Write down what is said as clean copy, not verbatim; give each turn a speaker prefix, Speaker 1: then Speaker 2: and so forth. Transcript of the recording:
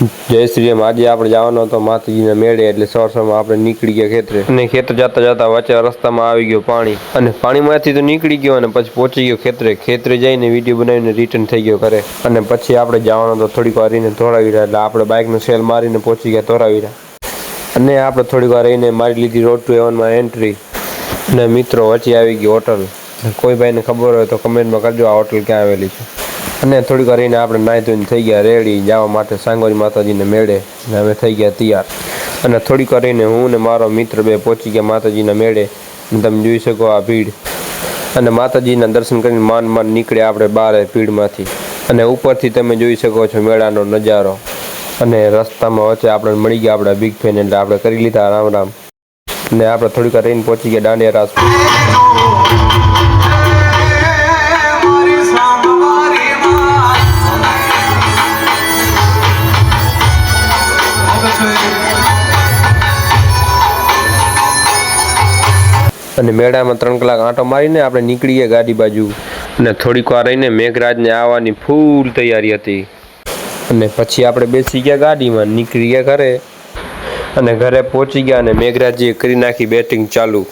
Speaker 1: જય શ્રી રામ। આજે આપણે જવાનો હતો માતાજીના મેળે, એટલે સવારમાં આપણે નીકળી ગયા ખેતરે, અને ખેતર જતા જતા વચ્ચે રસ્તામાં આવી ગયો પાણી, અને પાણીમાંથી તો નીકળી ગયો અને પછી પહોંચી ગયો ખેતરે। ખેતરે જઈને વિડીયો બનાવીને રિટર્ન થઈ ગયો ઘરે, અને પછી આપણે જવાનો હતો થોડીક વાર રહીને ધોળાવીરા, એટલે આપણે બાઇકનો સેલ મારીને પહોંચી ગયા ધોળાવીરા, અને આપણે થોડીક વાર રહીને મારી લીધી રોડ ટુ હેવનમાં એન્ટ્રી, અને મિત્રો વચ્ચે આવી ગઈ હોટલ। કોઈ ભાઈને ખબર હોય તો કમેન્ટમાં કરજો આ હોટલ ક્યાં આવેલી છે। અને થોડીક વાર રહીને આપણે નાહી ધોઈને થઈ ગયા રેડી જવા માટે સાંગોરી માતાજીને મેળે, અને અમે થઈ ગયા તૈયાર। અને થોડીક વાર રહીને હું ને મારો મિત્ર બે પહોંચી ગયા માતાજીના મેળે, અને તમે જોઈ શકો આ ભીડ, અને માતાજીના દર્શન કરીને માંડ નીકળ્યા આપણે બહાર ભીડમાંથી, અને ઉપરથી તમે જોઈ શકો છો મેળાનો નજારો। અને રસ્તામાં વચ્ચે આપણે મળી ગયા આપણા બિગ ફેન, એટલે આપણે કરી લીધા રામ રામ, અને આપણે થોડીક વાર રહીને પહોંચી ગયા દાંડિયા રાસ। અને મેળામાં 3 કલાક આંટો મારીને આપણે નીકળી ગયા ગાડી બાજુ, અને થોડીક વાર રહીને મેઘરાજને આવવાની ફૂલ તૈયારી હતી, અને પછી આપણે બેસી ગયા ગાડીમાં નીકળી ગયા ઘરે, અને ઘરે પહોંચી ગયા અને મેઘરાજે કરી નાખી બેટિંગ ચાલુ।